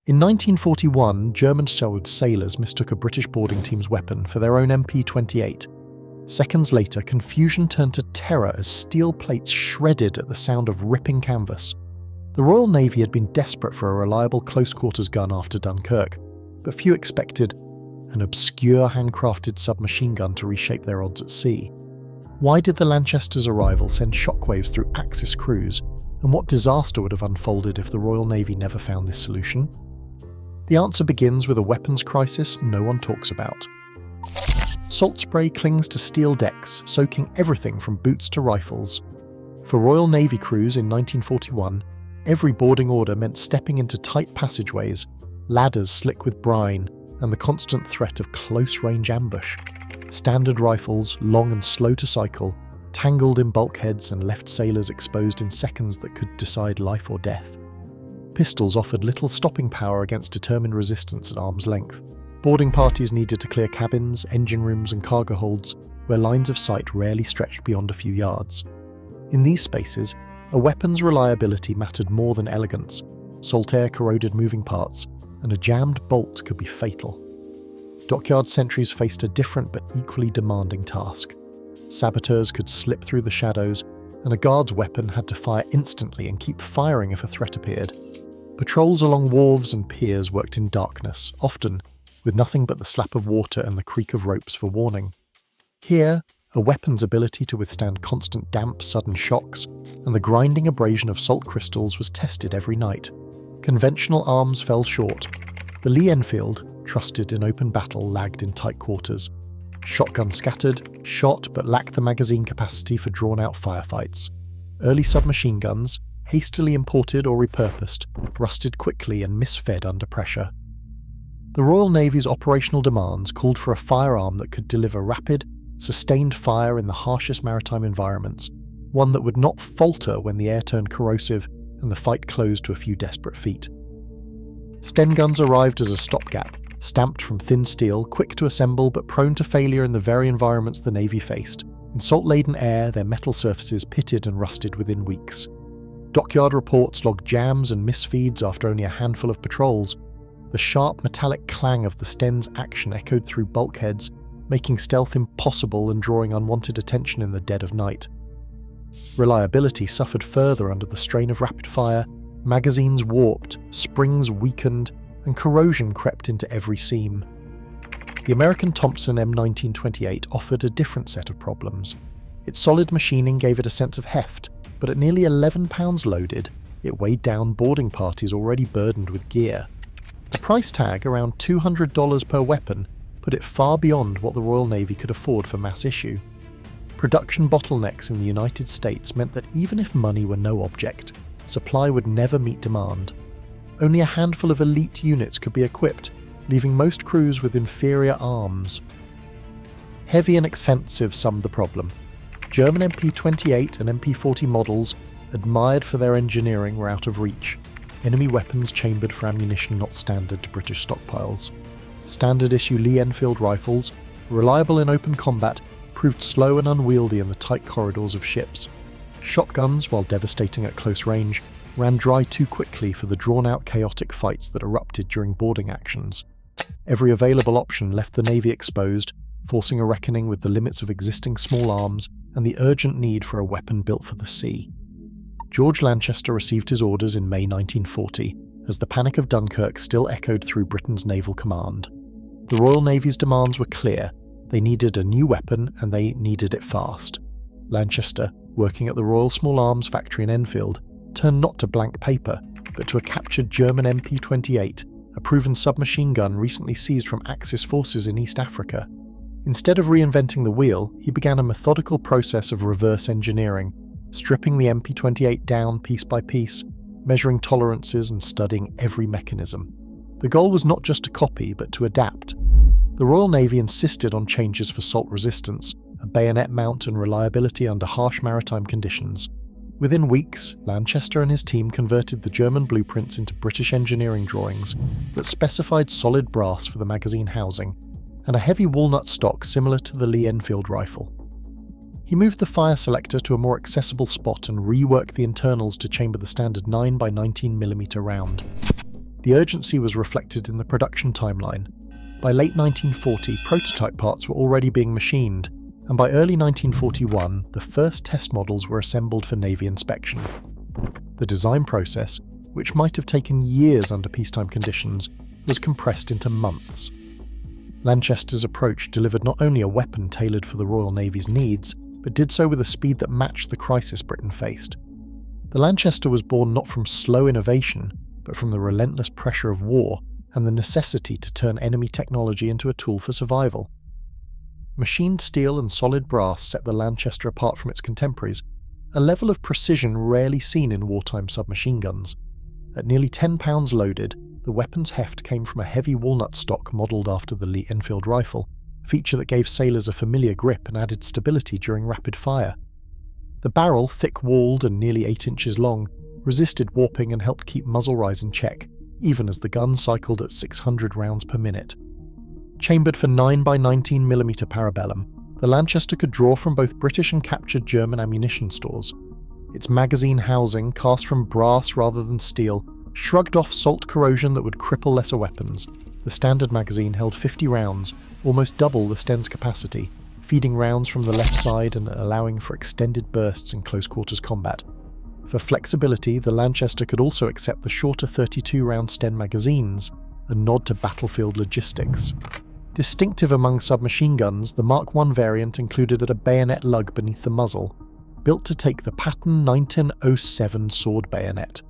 In 1941, German sailors mistook a British boarding team's weapon for their own MP28. Seconds later, confusion turned to terror as steel plates shredded at the sound of ripping canvas. The Royal Navy had been desperate for a reliable close-quarters gun after Dunkirk, but few expected an obscure handcrafted submachine gun to reshape their odds at sea. Why did the Lanchester's arrival send shockwaves through Axis crews, and what disaster would have unfolded if the Royal Navy never found this solution? The answer begins with a weapons crisis no one talks about. Salt spray clings to steel decks, soaking everything from boots to rifles. For Royal Navy crews in 1941, every boarding order meant stepping into tight passageways, ladders slick with brine, and the constant threat of close-range ambush. Standard rifles, long and slow to cycle, tangled in bulkheads and left sailors exposed in seconds that could decide life or death. Pistols offered little stopping power against determined resistance at arm's length. Boarding parties needed to clear cabins, engine rooms and cargo holds, where lines of sight rarely stretched beyond a few yards. In these spaces, a weapon's reliability mattered more than elegance. Salt air corroded moving parts, and a jammed bolt could be fatal. Dockyard sentries faced a different but equally demanding task. Saboteurs could slip through the shadows, and a guard's weapon had to fire instantly and keep firing if a threat appeared. Patrols along wharves and piers worked in darkness, often with nothing but the slap of water and the creak of ropes for warning. Here, a weapon's ability to withstand constant damp, sudden shocks, and the grinding abrasion of salt crystals was tested every night. Conventional arms fell short. The Lee Enfield, trusted in open battle, lagged in tight quarters. Shotgun scattered, shot but lacked the magazine capacity for drawn-out firefights. Early submachine guns, hastily imported or repurposed, rusted quickly and misfed under pressure. The Royal Navy's operational demands called for a firearm that could deliver rapid, sustained fire in the harshest maritime environments, one that would not falter when the air turned corrosive and the fight closed to a few desperate feet. Sten guns arrived as a stopgap, stamped from thin steel, quick to assemble but prone to failure in the very environments the Navy faced. In salt-laden air, their metal surfaces pitted and rusted within weeks. Dockyard reports logged jams and misfeeds after only a handful of patrols. The sharp metallic clang of the Sten's action echoed through bulkheads, making stealth impossible and drawing unwanted attention in the dead of night. Reliability suffered further under the strain of rapid fire. Magazines warped, springs weakened, and corrosion crept into every seam. The American Thompson M1928 offered a different set of problems. Its solid machining gave it a sense of heft, but at nearly 11 pounds loaded, it weighed down boarding parties already burdened with gear. The price tag, around $200 per weapon, put it far beyond what the Royal Navy could afford for mass issue. Production bottlenecks in the United States meant that even if money were no object, supply would never meet demand. Only a handful of elite units could be equipped, leaving most crews with inferior arms. Heavy and expensive summed the problem. German MP28 and MP40 models, admired for their engineering, were out of reach. Enemy weapons chambered for ammunition not standard to British stockpiles. Standard-issue Lee Enfield rifles, reliable in open combat, proved slow and unwieldy in the tight corridors of ships. Shotguns, while devastating at close range, ran dry too quickly for the drawn-out chaotic fights that erupted during boarding actions. Every available option left the Navy exposed, forcing a reckoning with the limits of existing small arms and the urgent need for a weapon built for the sea. George Lanchester received his orders in May 1940, as the panic of Dunkirk still echoed through Britain's naval command. The Royal Navy's demands were clear. They needed a new weapon, and they needed it fast. Lanchester, working at the Royal Small Arms factory in Enfield, turned not to blank paper, but to a captured German MP28, a proven submachine gun recently seized from Axis forces in East Africa. Instead of reinventing the wheel, he began a methodical process of reverse engineering, stripping the MP28 down piece by piece, measuring tolerances and studying every mechanism. The goal was not just to copy, but to adapt. The Royal Navy insisted on changes for salt resistance, a bayonet mount and reliability under harsh maritime conditions. Within weeks, Lanchester and his team converted the German blueprints into British engineering drawings that specified solid brass for the magazine housing and a heavy walnut stock similar to the Lee Enfield rifle. He moved the fire selector to a more accessible spot and reworked the internals to chamber the standard 9x19mm round. The urgency was reflected in the production timeline. By late 1940, prototype parts were already being machined, and by early 1941, the first test models were assembled for Navy inspection. The design process, which might have taken years under peacetime conditions, was compressed into months. Lanchester's approach delivered not only a weapon tailored for the Royal Navy's needs, but did so with a speed that matched the crisis Britain faced. The Lanchester was born not from slow innovation, but from the relentless pressure of war and the necessity to turn enemy technology into a tool for survival. Machined steel and solid brass set the Lanchester apart from its contemporaries, a level of precision rarely seen in wartime submachine guns. At nearly 10 pounds loaded, the weapon's heft came from a heavy walnut stock modelled after the Lee Enfield rifle, a feature that gave sailors a familiar grip and added stability during rapid fire. The barrel, thick-walled and nearly 8 inches long, resisted warping and helped keep muzzle rise in check, even as the gun cycled at 600 rounds per minute. Chambered for 9x19mm parabellum, the Lanchester could draw from both British and captured German ammunition stores. Its magazine housing, cast from brass rather than steel, shrugged off salt corrosion that would cripple lesser weapons. The standard magazine held 50 rounds, almost double the Sten's capacity, feeding rounds from the left side and allowing for extended bursts in close-quarters combat. For flexibility, the Lanchester could also accept the shorter 32-round Sten magazines, a nod to battlefield logistics. Distinctive among submachine guns, the Mark I variant included a bayonet lug beneath the muzzle, built to take the Patton 1907 sword bayonet.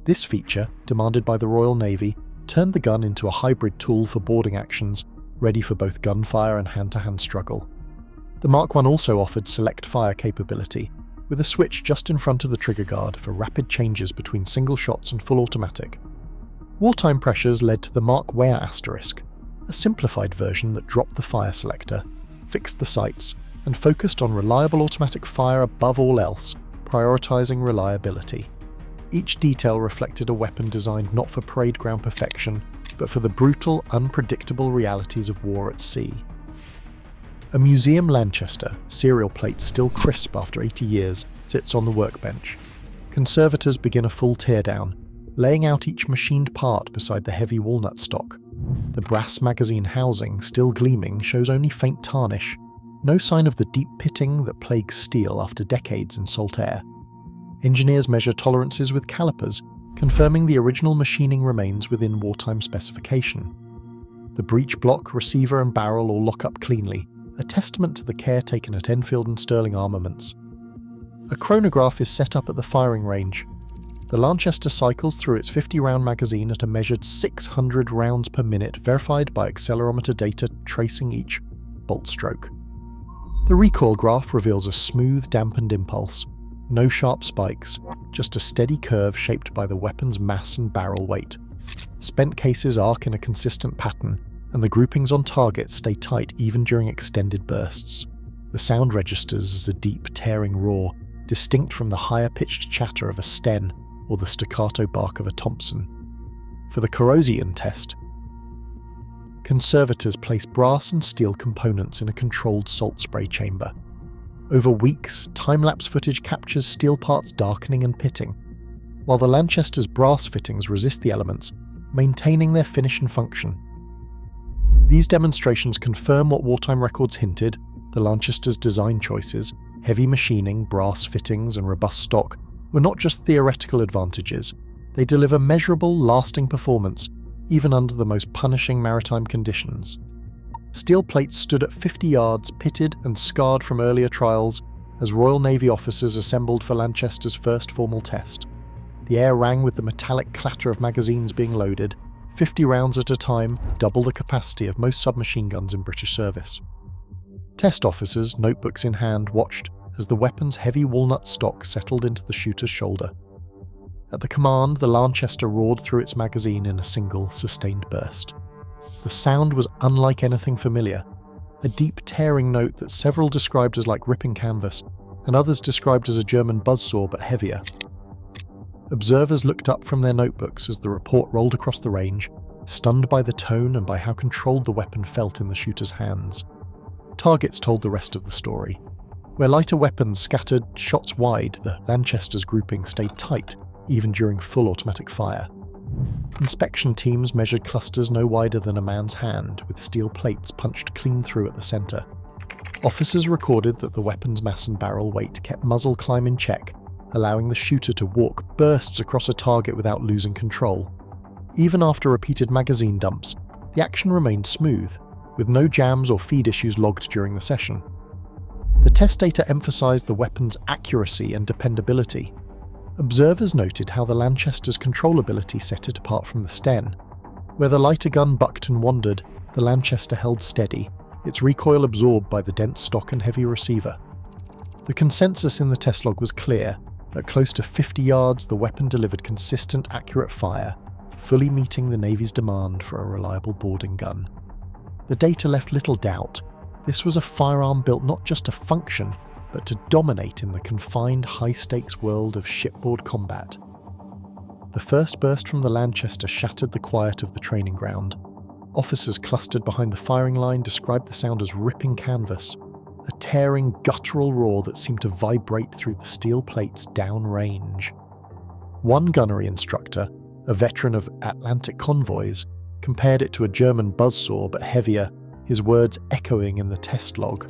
This feature, demanded by the Royal Navy, turned the gun into a hybrid tool for boarding actions, ready for both gunfire and hand-to-hand struggle. The Mark I also offered select fire capability, with a switch just in front of the trigger guard for rapid changes between single shots and full automatic. Wartime pressures led to the Mark Wear asterisk, a simplified version that dropped the fire selector, fixed the sights, and focused on reliable automatic fire above all else, prioritising reliability. Each detail reflected a weapon designed not for parade ground perfection, but for the brutal, unpredictable realities of war at sea. A museum Lanchester, serial plate still crisp after 80 years, sits on the workbench. Conservators begin a full teardown, laying out each machined part beside the heavy walnut stock. The brass magazine housing, still gleaming, shows only faint tarnish, no sign of the deep pitting that plagues steel after decades in salt air. Engineers measure tolerances with calipers, confirming the original machining remains within wartime specification. The breech block, receiver and barrel all lock up cleanly, a testament to the care taken at Enfield and Sterling armaments. A chronograph is set up at the firing range. The Lanchester cycles through its 50-round magazine at a measured 600 rounds per minute, verified by accelerometer data tracing each bolt stroke. The recoil graph reveals a smooth, dampened impulse. No sharp spikes, just a steady curve shaped by the weapon's mass and barrel weight. Spent cases arc in a consistent pattern, and the groupings on target stay tight even during extended bursts. The sound registers as a deep, tearing roar, distinct from the higher-pitched chatter of a Sten or the staccato bark of a Thompson. For the corrosion test, conservators place brass and steel components in a controlled salt spray chamber. Over weeks, time-lapse footage captures steel parts darkening and pitting, while the Lanchester's brass fittings resist the elements, maintaining their finish and function. These demonstrations confirm what wartime records hinted: the Lanchester's design choices, heavy machining, brass fittings and robust stock, were not just theoretical advantages, they deliver measurable, lasting performance, even under the most punishing maritime conditions. Steel plates stood at 50 yards, pitted and scarred from earlier trials, as Royal Navy officers assembled for Lanchester's first formal test. The air rang with the metallic clatter of magazines being loaded, 50 rounds at a time, double the capacity of most submachine guns in British service. Test officers, notebooks in hand, watched as the weapon's heavy walnut stock settled into the shooter's shoulder. At the command, the Lanchester roared through its magazine in a single, sustained burst. The sound was unlike anything familiar, a deep tearing note that several described as like ripping canvas, and others described as a German buzzsaw but heavier. Observers looked up from their notebooks as the report rolled across the range, stunned by the tone and by how controlled the weapon felt in the shooter's hands. Targets told the rest of the story. Where lighter weapons scattered shots wide, the Lanchester's grouping stayed tight, even during full automatic fire. Inspection teams measured clusters no wider than a man's hand, with steel plates punched clean through at the centre. Officers recorded that the weapon's mass and barrel weight kept muzzle climb in check, allowing the shooter to walk bursts across a target without losing control. Even after repeated magazine dumps, the action remained smooth, with no jams or feed issues logged during the session. The test data emphasised the weapon's accuracy and dependability. Observers noted how the Lanchester's controllability set it apart from the Sten. Where the lighter gun bucked and wandered, the Lanchester held steady, its recoil absorbed by the dense stock and heavy receiver. The consensus in the test log was clear. At close to 50 yards, the weapon delivered consistent, accurate fire, fully meeting the Navy's demand for a reliable boarding gun. The data left little doubt. This was a firearm built not just to function, but to dominate in the confined, high-stakes world of shipboard combat. The first burst from the Lanchester shattered the quiet of the training ground. Officers clustered behind the firing line described the sound as ripping canvas, a tearing, guttural roar that seemed to vibrate through the steel plates downrange. One gunnery instructor, a veteran of Atlantic convoys, compared it to a German buzzsaw but heavier, his words echoing in the test log.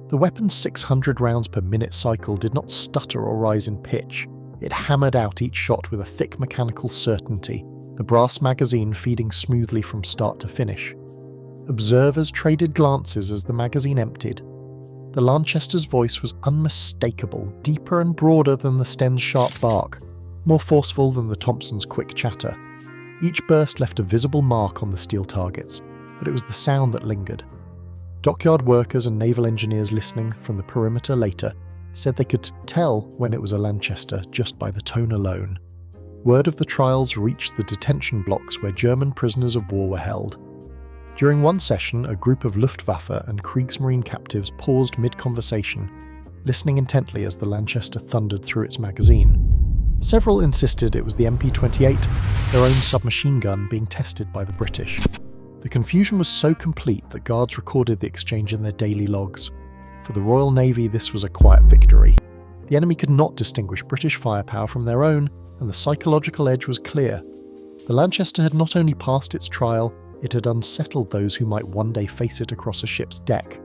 The weapon's 600 rounds per minute cycle did not stutter or rise in pitch. It hammered out each shot with a thick mechanical certainty, the brass magazine feeding smoothly from start to finish. Observers traded glances as the magazine emptied. The Lanchester's voice was unmistakable, deeper and broader than the Sten's sharp bark, more forceful than the Thompson's quick chatter. Each burst left a visible mark on the steel targets, but it was the sound that lingered. Dockyard workers and naval engineers listening from the perimeter later said they could tell when it was a Lanchester just by the tone alone. Word of the trials reached the detention blocks where German prisoners of war were held. During one session, a group of Luftwaffe and Kriegsmarine captives paused mid-conversation, listening intently as the Lanchester thundered through its magazine. Several insisted it was the MP28, their own submachine gun, being tested by the British. The confusion was so complete that guards recorded the exchange in their daily logs. For the Royal Navy, this was a quiet victory. The enemy could not distinguish British firepower from their own, and the psychological edge was clear. The Lanchester had not only passed its trial, it had unsettled those who might one day face it across a ship's deck.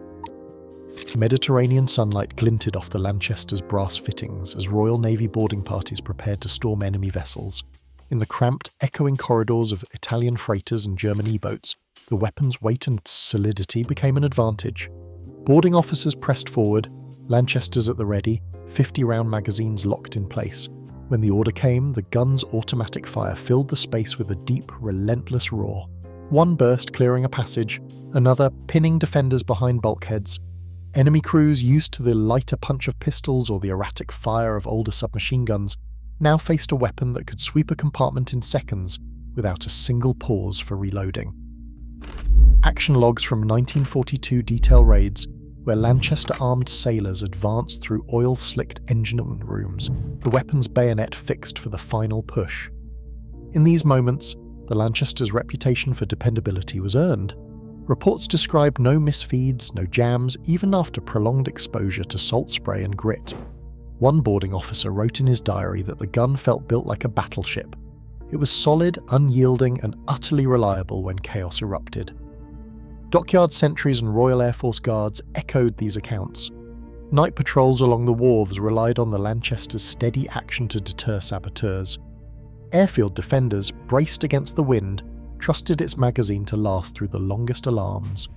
Mediterranean sunlight glinted off the Lanchester's brass fittings as Royal Navy boarding parties prepared to storm enemy vessels. In the cramped, echoing corridors of Italian freighters and German E-boats, the weapon's weight and solidity became an advantage. Boarding officers pressed forward, Lanchesters at the ready, 50-round magazines locked in place. When the order came, the gun's automatic fire filled the space with a deep, relentless roar. One burst clearing a passage, another pinning defenders behind bulkheads. Enemy crews used to the lighter punch of pistols or the erratic fire of older submachine guns now faced a weapon that could sweep a compartment in seconds without a single pause for reloading. Action logs from 1942 detail raids, where Lanchester-armed sailors advanced through oil-slicked engine rooms, the weapon's bayonet fixed for the final push. In these moments, the Lanchester's reputation for dependability was earned. Reports described no misfeeds, no jams, even after prolonged exposure to salt spray and grit. One boarding officer wrote in his diary that the gun felt built like a battleship. It was solid, unyielding, and utterly reliable when chaos erupted. Dockyard sentries and Royal Air Force guards echoed these accounts. Night patrols along the wharves relied on the Lanchester's steady action to deter saboteurs. Airfield defenders, braced against the wind, trusted its magazine to last through the longest alarms.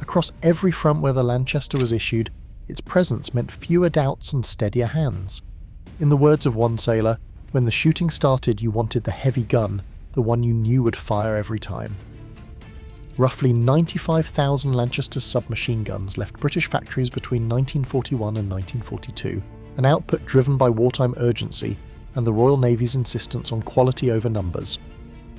Across every front where the Lanchester was issued, its presence meant fewer doubts and steadier hands. In the words of one sailor, when the shooting started, you wanted the heavy gun, the one you knew would fire every time. Roughly 95,000 Lanchester submachine guns left British factories between 1941 and 1942, an output driven by wartime urgency and the Royal Navy's insistence on quality over numbers.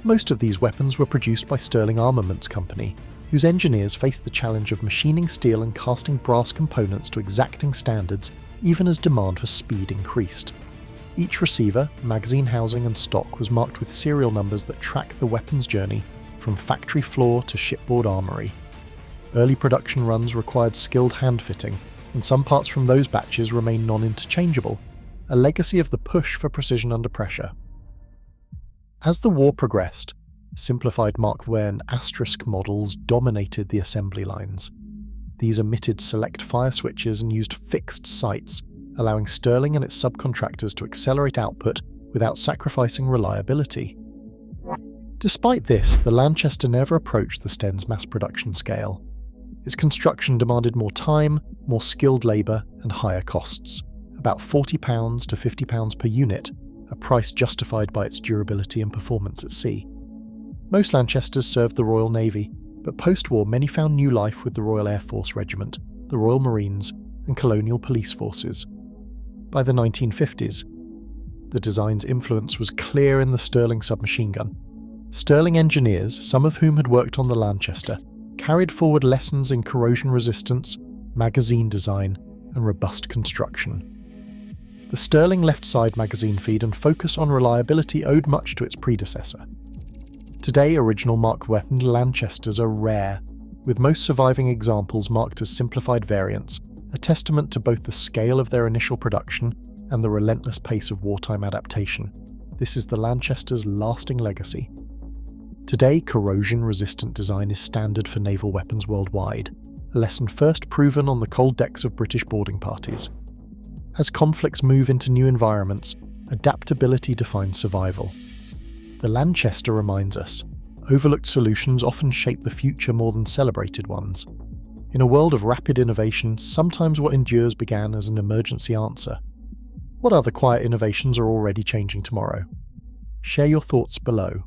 Most of these weapons were produced by Sterling Armaments Company, whose engineers faced the challenge of machining steel and casting brass components to exacting standards even as demand for speed increased. Each receiver, magazine housing and stock was marked with serial numbers that tracked the weapon's journey from factory floor to shipboard armoury. Early production runs required skilled hand-fitting, and some parts from those batches remain non-interchangeable, a legacy of the push for precision under pressure. As the war progressed, simplified Mark I and asterisk models dominated the assembly lines. These omitted select fire switches and used fixed sights, allowing Sterling and its subcontractors to accelerate output without sacrificing reliability. Despite this, the Lanchester never approached the Sten's mass production scale. Its construction demanded more time, more skilled labour, and higher costs, about £40 to £50 per unit, a price justified by its durability and performance at sea. Most Lanchesters served the Royal Navy, but post-war many found new life with the Royal Air Force Regiment, the Royal Marines, and colonial police forces. By the 1950s, the design's influence was clear in the Sterling submachine gun. Sterling engineers, some of whom had worked on the Lanchester, carried forward lessons in corrosion resistance, magazine design, and robust construction. The Sterling left-side magazine feed and focus on reliability owed much to its predecessor. Today, original Mark weapon Lanchesters are rare, with most surviving examples marked as simplified variants, a testament to both the scale of their initial production and the relentless pace of wartime adaptation. This is the Lanchester's lasting legacy. Today, corrosion-resistant design is standard for naval weapons worldwide, a lesson first proven on the cold decks of British boarding parties. As conflicts move into new environments, adaptability defines survival. The Lanchester reminds us, overlooked solutions often shape the future more than celebrated ones. In a world of rapid innovation, sometimes what endures began as an emergency answer. What other quiet innovations are already changing tomorrow? Share your thoughts below.